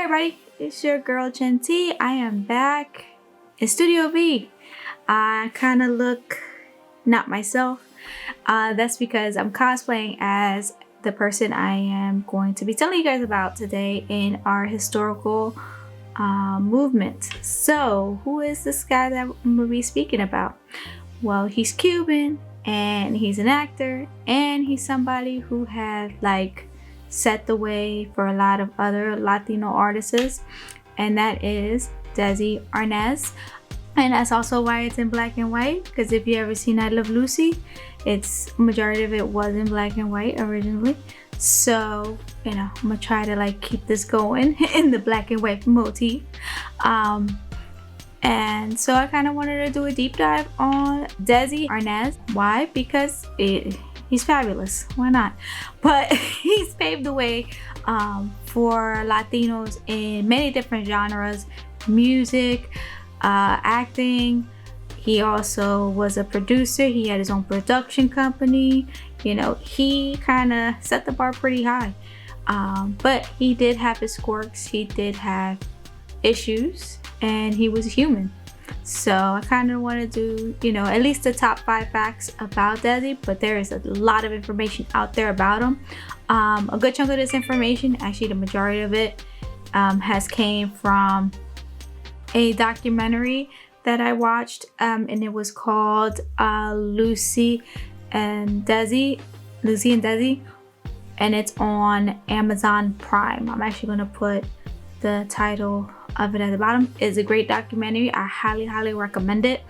everybody, it's your girl Chen T. I am back in Studio V. I kind of look not myself. That's because I'm cosplaying as the person I am going to be telling you guys about today in our historical movement. So who is this guy that I'm going to be speaking about? Well, he's Cuban and he's an actor and he's somebody who had set the way for a lot of other Latino artists, and that is Desi Arnaz. And that's also why it's in black and white, because if you ever seen I Love Lucy, it's majority of it was in black and white originally. So I'm gonna try to keep this going in the black and white motif. And so I kind of wanted to do a deep dive on Desi Arnaz. Why? Because he's fabulous. Why not? But he's paved the way for Latinos in many different genres: music, acting. He also was a producer. He had his own production company. He kind of set the bar pretty high. But he did have his quirks. He did have issues, and he was human. So I kind of want to do, at least the top 5 facts about Desi, but there is a lot of information out there about him. A good chunk of this information, actually the majority of it, has came from a documentary that I watched, and it was called Lucy and Desi, and it's on Amazon Prime. I'm actually going to put the title of it at the bottom. It's a great documentary. I highly recommend it,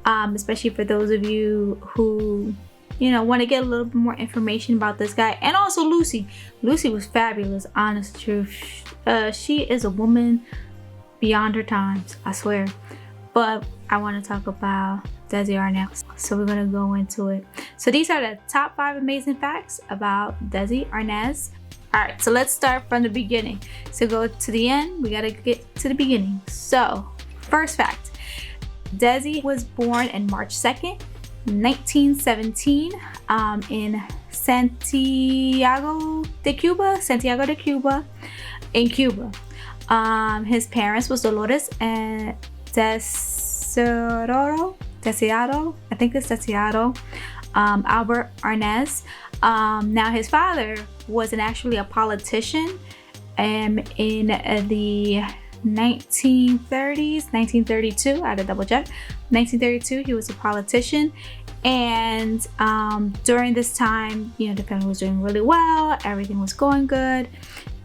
especially for those of you who want to get a little bit more information about this guy. And also Lucy was fabulous, honest truth. She is a woman beyond her times, I swear. But I want to talk about Desi Arnaz, so we're going to go into it. So these are the top 5 amazing facts about Desi Arnaz. Alright, so let's start from the beginning. To go to the end, we gotta get to the beginning. So, first fact. Desi was born on March 2nd, 1917, in Santiago de Cuba, in Cuba. His parents was Dolores and Desiarnaz, I think it's Desiarnaz, Albert Arnaz. Now his father was actually a politician in the 1930s, 1932, I had to double check, 1932 he was a politician. And during this time, the family was doing really well, everything was going good.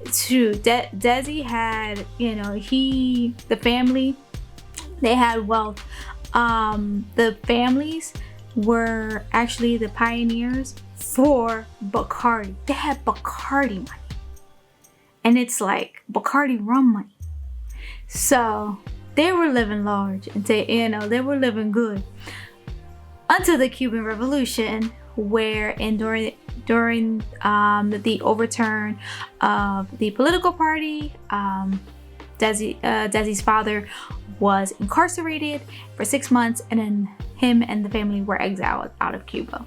Desi had, the family, they had wealth. The families were actually the pioneers for Bacardi. They had Bacardi money, and it's like Bacardi rum money. So they were living large, and they were living good until the Cuban Revolution, where during the overturn of the political party, Desi's father was incarcerated for 6 months, and then him and the family were exiled out of Cuba.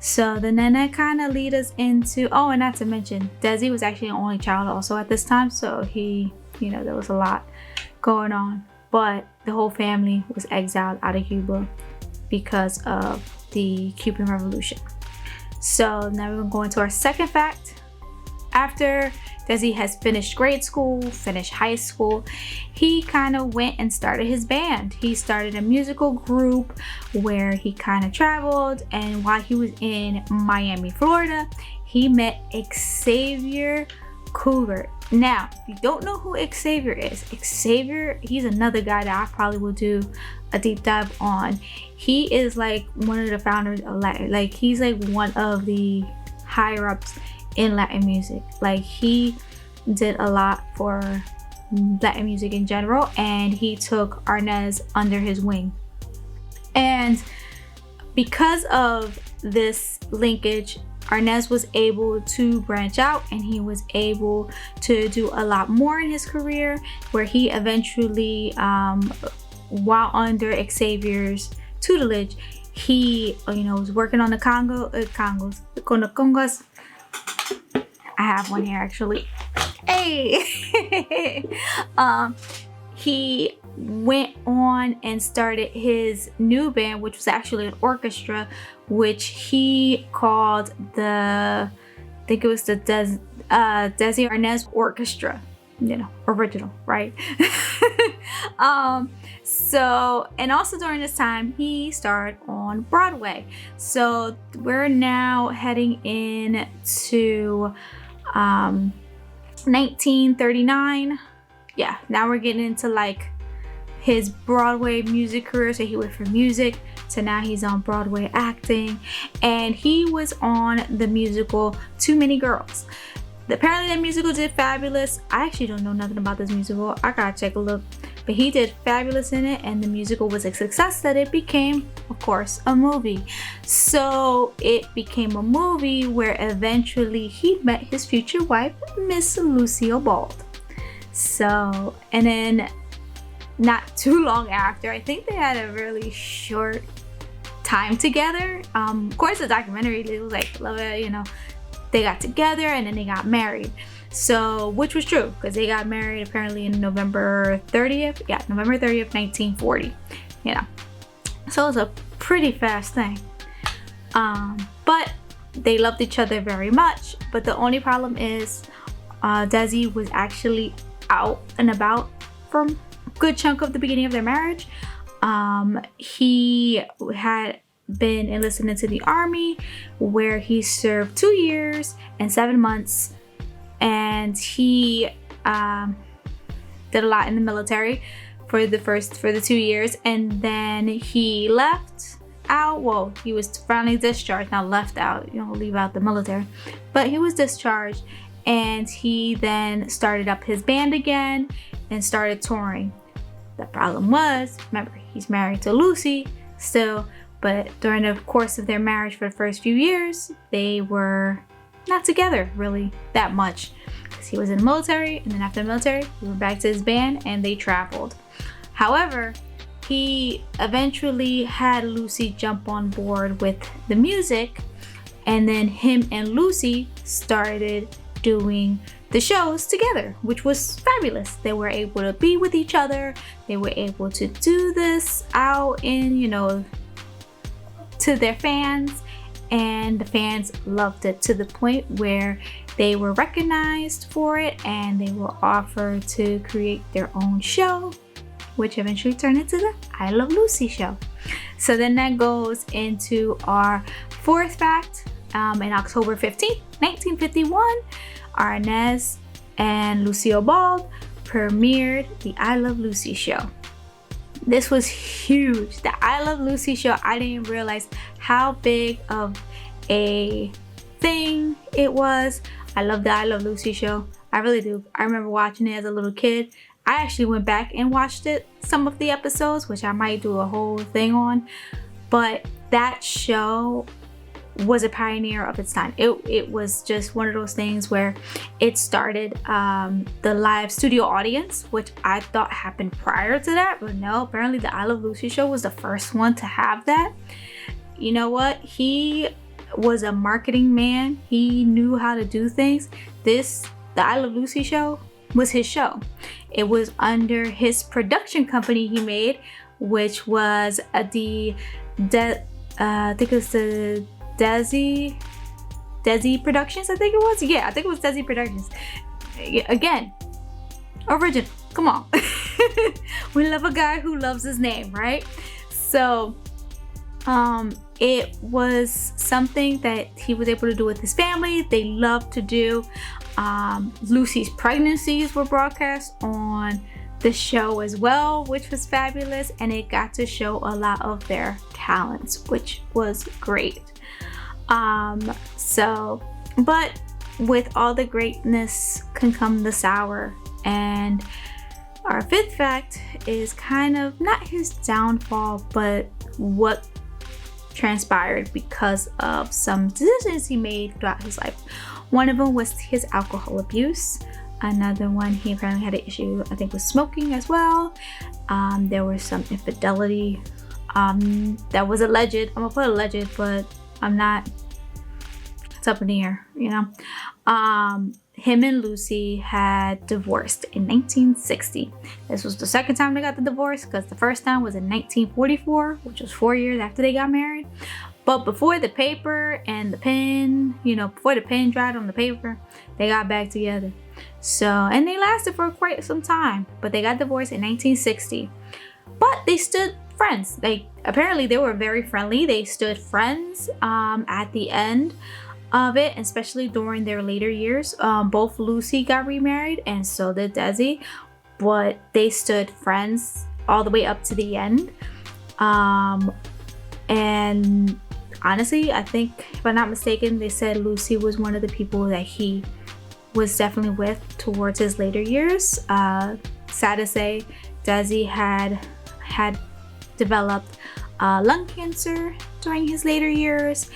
So then that kind of lead us into, and not to mention, Desi was actually an only child also at this time, so he, there was a lot going on. But the whole family was exiled out of Cuba because of the Cuban Revolution. So now we're gonna go into our second fact. After Desi has finished grade school, finished high school, he kind of went and started his band. He started a musical group where he kind of traveled, and while he was in Miami, Florida, he met Xavier Cougar. Now, if you don't know who Xavier is, he's another guy that I probably will do a deep dive on. He is one of the founders of Latin, he's one of the higher ups in Latin music. He did a lot for Latin music in general, and he took Arnaz under his wing. And because of this linkage, Arnaz was able to branch out, and he was able to do a lot more in his career, where he eventually, while under Xavier's tutelage, he was working on the congas. I have one here actually. Hey. He went on and started his new band, which was actually an orchestra, which he called I think it was the Desi Arnaz Orchestra, original, right? So, and also during this time, he starred on Broadway. So we're now heading into 1939. Yeah, now we're getting into like his Broadway music career. So he went from music to now he's on Broadway acting, and he was on the musical Too Many Girls. Apparently that musical did fabulous. I actually don't know nothing about this musical. I gotta take a look. But he did fabulous in it, and the musical was a success that it became, of course, a movie. So it became a movie where eventually he met his future wife, Miss Lucille Ball. So, and then not too long after, I think they had a really short time together. Of course, the documentary, it was like, love it, they got together and then they got married. So, which was true, because they got married apparently in November 30th. Yeah, November 30th, 1940. So it was a pretty fast thing. But they loved each other very much. But the only problem is Desi was actually out and about for a good chunk of the beginning of their marriage. He had been enlisted into the army, where he served 2 years and 7 months, and he did a lot in the military for the 2 years, and then he left out. Well, he was finally discharged, not left out, leave out the military, but he was discharged, and he then started up his band again and started touring. The problem was, remember, he's married to Lucy still, but during the course of their marriage for the first few years, they were not together really that much, because he was in the military, and then after the military, he went back to his band and they traveled. However, he eventually had Lucy jump on board with the music, and then him and Lucy started doing the shows together, which was fabulous. They were able to be with each other. They were able to do this out in, to their fans, and the fans loved it to the point where they were recognized for it, and they were offered to create their own show, which eventually turned into the I Love Lucy show. So then that goes into our fourth fact. In October 15th, 1951, Arnaz and Lucille Ball premiered the I Love Lucy show. This was huge. The I Love Lucy show, I didn't realize how big of a thing it was. I love the I Love Lucy show. I really do. I remember watching it as a little kid. I actually went back and watched some of the episodes, which I might do a whole thing on. But that show was a pioneer of its time. It was just one of those things where it started the live studio audience, which I thought happened prior to that, but no, apparently the I Love Lucy show was the first one to have that. You know what? He was a marketing man. He knew how to do things. The I Love Lucy show was his show. It was under his production company he made, which was I think it was the Desi Productions, I think it was. Yeah, I think it was Desi Productions. Again, original. Come on. We love a guy who loves his name, right? So, it was something that he was able to do with his family. They loved to do. Lucy's pregnancies were broadcast on the show as well, which was fabulous, and it got to show a lot of their talents, which was great. But with all the greatness can come the sour, and our fifth fact is kind of not his downfall, but what transpired because of some decisions he made throughout his life. One of them was his alcohol abuse. Another one, he apparently had an issue, I think, with smoking as well. There was some infidelity that was alleged. I'm gonna put alleged, but I'm not, it's up in the air, him and Lucy had divorced in 1960. This was the second time they got the divorce, because the first time was in 1944, which was 4 years after they got married. But before the paper and the pen, before the pen dried on the paper, they got back together. So, and they lasted for quite some time, but they got divorced in 1960. But they stood friends. Apparently they were very friendly. They stood friends at the end of it, especially during their later years. Both Lucy got remarried, and so did Desi, but they stood friends all the way up to the end. And honestly, I think, if I'm not mistaken, they said Lucy was one of the people that he was definitely with towards his later years. Sad to say, Desi had developed lung cancer during his later years,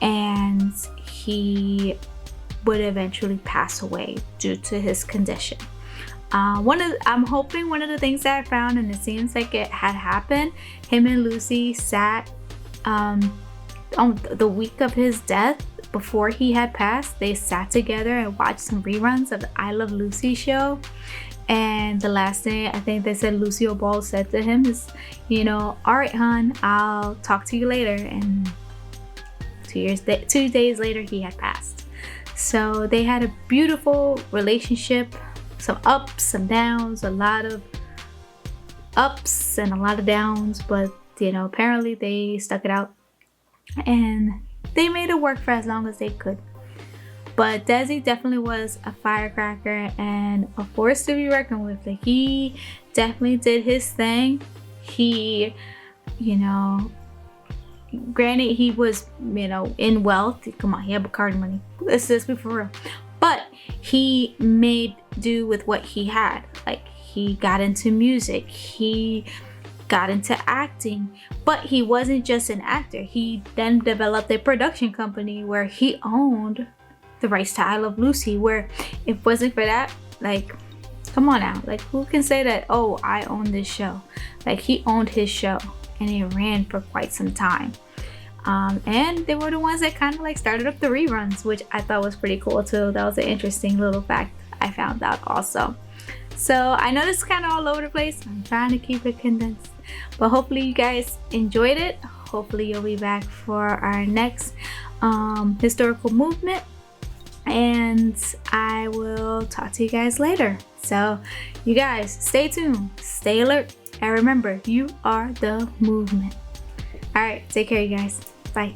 and he would eventually pass away due to his condition. I'm hoping one of the things that I found, and it seems like it had happened, him and Lucy sat on the week of his death, before he had passed. They sat together and watched some reruns of the I Love Lucy show. And the last thing I think they said Lucille Ball said to him is, all right, hon, I'll talk to you later. And 2 days later, he had passed. So they had a beautiful relationship, some ups, some downs, a lot of ups and a lot of downs, but apparently they stuck it out and they made it work for as long as they could. But Desi definitely was a firecracker and a force to be reckoned with. He definitely did his thing. He, granted he was, in wealth. Come on, he had Bacardi money. Let's be for real. But he made do with what he had. He got into music. He got into acting, but he wasn't just an actor. He then developed a production company where he owned the rights to I Love Lucy, where if it wasn't for that, come on now, who can say that, oh, I own this show? He owned his show, and it ran for quite some time. And they were the ones that kind of started up the reruns, which I thought was pretty cool too. That was an interesting little fact I found out also. So I know this is kind of all over the place. I'm trying to keep it condensed, but hopefully you guys enjoyed it. Hopefully you'll be back for our next historical movement, and I will talk to you guys later. So you guys stay tuned, stay alert, and remember, you are the movement. All right, take care, you guys. Bye.